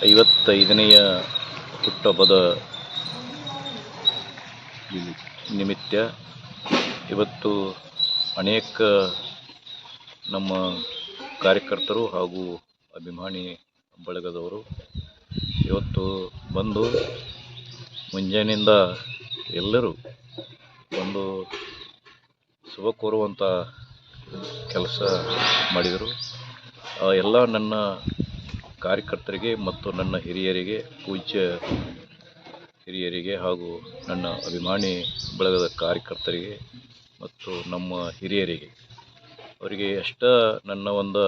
55ನೆಯ ಹುಟ್ಟುಹಬ್ಬದ ನಿಮಿತ್ತ ಇವತ್ತು ಅನೇಕ ನಮ್ಮ ಕಾರ್ಯಕರ್ತರು ಹಾಗೂ ಅಭಿಮಾನಿ ಬಳಗದವರು ಇವತ್ತು ಬಂದು ಮುಂಜಾನೆಯಿಂದ ಎಲ್ಲರೂ ಒಂದು ಶುಭ ಕೋರುವಂಥ ಕೆಲಸ ಮಾಡಿದರು. ಎಲ್ಲ ನನ್ನ ಕಾರ್ಯಕರ್ತರಿಗೆ ಮತ್ತು ನನ್ನ ಹಿರಿಯರಿಗೆ, ಪೂಜ್ಯ ಹಿರಿಯರಿಗೆ ಹಾಗೂ ನನ್ನ ಅಭಿಮಾನಿ ಬಳಗದ ಕಾರ್ಯಕರ್ತರಿಗೆ ಮತ್ತು ನಮ್ಮ ಹಿರಿಯರಿಗೆ ಅವರಿಗೆ ಎಷ್ಟು ನನ್ನ ಒಂದು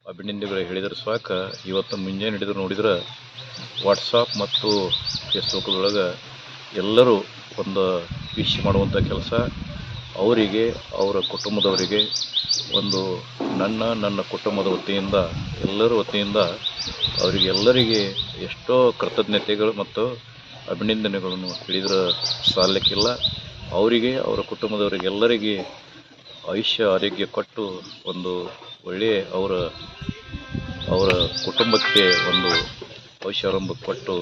ಅಭಿನಂದನೆಗಳು ಹೇಳಿದರೆ ಸಾಕು. ಇವತ್ತು ಮುಂಜಾನೆ ಹಿಡಿದು ನೋಡಿದ್ರೆ ವಾಟ್ಸಾಪ್ ಮತ್ತು ಫೇಸ್ಬುಕ್ದೊಳಗೆ ಎಲ್ಲರೂ ಒಂದು ವಿಶ್ ಮಾಡುವಂಥ ಕೆಲಸ, ಅವರಿಗೆ ಅವರ ಕುಟುಂಬದವರಿಗೆ ಒಂದು ನನ್ನ ಕುಟುಂಬದ ವತಿಯಿಂದ ಎಲ್ಲರ ವತಿಯಿಂದ ಅವರಿಗೆಲ್ಲರಿಗೆ ಎಷ್ಟೋ ಕೃತಜ್ಞತೆಗಳು ಮತ್ತು ಅಭಿನಂದನೆಗಳನ್ನು ಹೇಳಿದ್ರೆ ಸಾಲಕ್ಕಿಲ್ಲ. ಅವರಿಗೆ ಅವರ ಕುಟುಂಬದವರಿಗೆಲ್ಲರಿಗೆ ಆಯುಷ್ಯ ಆರೋಗ್ಯ ಕೊಟ್ಟು ಒಂದು ಒಳ್ಳೆಯ ಅವರ ಕುಟುಂಬಕ್ಕೆ ಒಂದು ಆಯುಷ್ಯಾರಂಭ ಕೊಟ್ಟು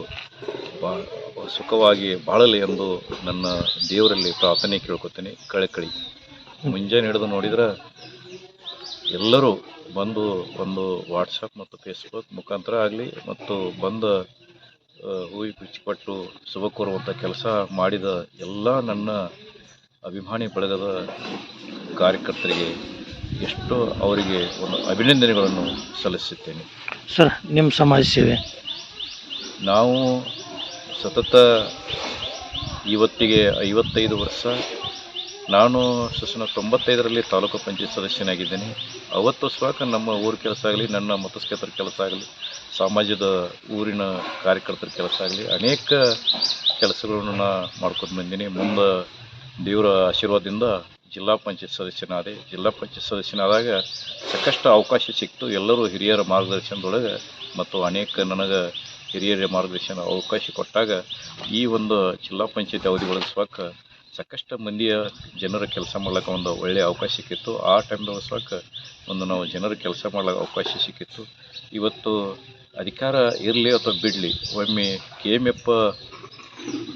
ಸುಖವಾಗಿ ಬಾಳಲಿ ಎಂದು ನನ್ನ ದೇವರಲ್ಲಿ ಪ್ರಾರ್ಥನೆ ಕೇಳ್ಕೊತೀನಿ. ಕಳಕಳಿ ಮುಂಜಾನೆ ಹಿಡಿದು ನೋಡಿದ್ರೆ ಎಲ್ಲರೂ ಬಂದು ಒಂದು ವಾಟ್ಸಪ್ ಮತ್ತು ಫೇಸ್ಬುಕ್ ಮುಖಾಂತರ ಆಗಲಿ ಮತ್ತು ಬಂದು ಹೂವು ಬಿಚ್ಚಿಕೊಟ್ಟು ಶುಭ ಕೋರುವಂಥ ಕೆಲಸ ಮಾಡಿದ ಎಲ್ಲ ನನ್ನ ಅಭಿಮಾನಿ ಬಳಗದ ಕಾರ್ಯಕರ್ತರಿಗೆ ಎಷ್ಟು ಅವರಿಗೆ ಒಂದು ಅಭಿನಂದನೆಗಳನ್ನು ಸಲ್ಲಿಸುತ್ತೇನೆ. ಸರ್, ನಿಮ್ಮ ಸಮಾಜ ಸೇವೆ ನಾವು ಸತತ ಇವತ್ತಿಗೆ 55 ವರ್ಷ. ನಾನು 95ರಲ್ಲಿ ತಾಲೂಕು ಪಂಚಾಯತ್ ಸದಸ್ಯನಾಗಿದ್ದೇನೆ. ಅವತ್ತು ಸ್ವಾಕ ನಮ್ಮ ಊರ ಕೆಲಸ ಆಗಲಿ, ನನ್ನ ಮತಕ್ಷೇತ್ರ ಕೆಲಸ ಆಗಲಿ, ಸಮಾಜದ ಊರಿನ ಕಾರ್ಯಕರ್ತರ ಕೆಲಸ ಆಗಲಿ ಅನೇಕ ಕೆಲಸಗಳನ್ನು ಮಾಡ್ಕೊಂಡು ಬಂದೀನಿ. ಮುಂದೆ ದೇವರ ಆಶೀರ್ವಾದದಿಂದ ಜಿಲ್ಲಾ ಪಂಚಾಯತ್ ಸದಸ್ಯನಾದೆ. ಜಿಲ್ಲಾ ಪಂಚಾಯತ್ ಸದಸ್ಯನಾದಾಗ ಸಾಕಷ್ಟು ಅವಕಾಶ ಸಿಕ್ತು. ಎಲ್ಲರೂ ಹಿರಿಯರ ಮಾರ್ಗದರ್ಶನದೊಳಗೆ ಮತ್ತು ಅನೇಕ ನನಗೆ ಹಿರಿಯರ ಮಾರ್ಗದರ್ಶನ ಅವಕಾಶ ಕೊಟ್ಟಾಗ ಈ ಒಂದು ಜಿಲ್ಲಾ ಪಂಚಾಯತ್ ಅವಧಿಯೊಳಗೆ ಸಾಕಷ್ಟು ಮಂದಿಯ ಜನರ ಕೆಲಸ ಮಾಡ್ಲಿಕ್ಕೆ ಒಂದು ಒಳ್ಳೆಯ ಅವಕಾಶ ಸಿಕ್ಕಿತ್ತು. ಆ ಟೈಮ್ದೊಳಗೆ ಒಂದು ನಾವು ಜನರ ಕೆಲಸ ಮಾಡ್ಲಿಕ್ಕೆ ಅವಕಾಶ ಸಿಕ್ಕಿತ್ತು. ಇವತ್ತು ಅಧಿಕಾರ ಇರಲಿ ಅಥವಾ ಬಿಡಲಿ, ಒಮ್ಮೆ KMF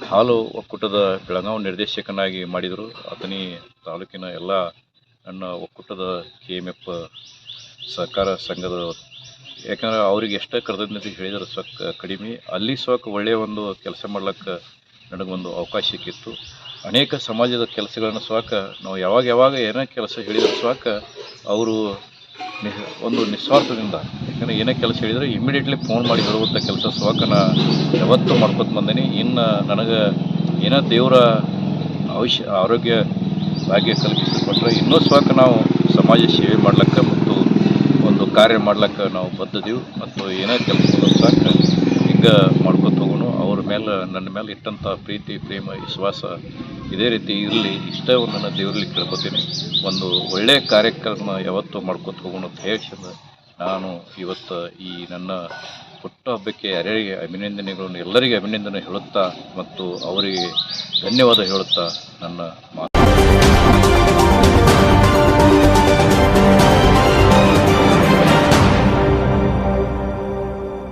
ಹಾಲು ಒಕ್ಕೂಟದ ಬೆಳಗಾವಿ ನಿರ್ದೇಶಕನಾಗಿ ಮಾಡಿದರು. ಆತನಿ ತಾಲೂಕಿನ ಎಲ್ಲ ನನ್ನ ಒಕ್ಕೂಟದ KMF ಸಹಕಾರ ಸಂಘದ, ಯಾಕಂದರೆ ಅವ್ರಿಗೆ ಎಷ್ಟೇ ಕೃತಜ್ಞತೆ ಹೇಳಿದ್ರೆ ಕಡಿಮೆ. ಅಲ್ಲಿ ಒಳ್ಳೆಯ ಒಂದು ಕೆಲಸ ಮಾಡ್ಲಿಕ್ಕೆ ನನಗೊಂದು ಅವಕಾಶ ಸಿಕ್ಕಿತ್ತು. ಅನೇಕ ಸಮಾಜದ ಕೆಲಸಗಳನ್ನು ನಾವು ಯಾವಾಗ ಏನೇ ಕೆಲಸ ಹೇಳಿದ್ರೆ ಅವರು ಒಂದು ನಿಸ್ವಾರ್ಥದಿಂದ, ಯಾಕಂದರೆ ಏನೇ ಕೆಲಸ ಹೇಳಿದರೆ ಇಮಿಡಿಯೇಟ್ಲಿ ಫೋನ್ ಮಾಡಿ ಹೇಳುವಂಥ ಕೆಲಸ ನಾ ಯಾವತ್ತೂ ಮಾಡ್ಕೊತ ಬಂದೇನೆ. ಇನ್ನು ನನಗೆ ಏನೋ ದೇವರ ಆರೋಗ್ಯ ಭಾಗ್ಯ ಕಲ್ಪಿಸಿಕೊಟ್ರೆ ಇನ್ನೂ ನಾವು ಸಮಾಜ ಸೇವೆ ಮಾಡ್ಲಿಕ್ಕೆ ಮತ್ತು ಒಂದು ಕಾರ್ಯ ಮಾಡ್ಲಿಕ್ಕೆ ನಾವು ಬದ್ಧದೀವಿ. ಮತ್ತು ಏನೇ ಕೆಲಸ ಹಿಂಗೆ ಮಾಡ್ಕೊತ ಹೋಗೋಣ. ಅವ್ರ ಮೇಲೆ ನನ್ನ ಮೇಲೆ ಇಟ್ಟಂಥ ಪ್ರೀತಿ, ಪ್ರೇಮ, ವಿಶ್ವಾಸ ಇದೇ ರೀತಿ ಇರಲಿ, ಇಷ್ಟೇ ನನ್ನ ದೇವರಲ್ಲಿ ಕೇಳ್ಕೊತೀನಿ. ಒಂದು ಒಳ್ಳೆಯ ಕಾರ್ಯಕ್ರಮ ಯಾವತ್ತೂ ಮಾಡ್ಕೊತ ಹೋಗೋಣ ಅಂತ ಹೇಳಿ ನಾನು ಇವತ್ತು ಈ ನನ್ನ ಹುಟ್ಟುಹಬ್ಬಕ್ಕೆ ಯಾರ್ಯಾರಿಗೆ ಅಭಿನಂದನೆಗಳನ್ನು ಎಲ್ಲರಿಗೆ ಅಭಿನಂದನೆ ಹೇಳುತ್ತಾ ಮತ್ತು ಅವರಿಗೆ ಧನ್ಯವಾದ ಹೇಳುತ್ತಾ ನನ್ನ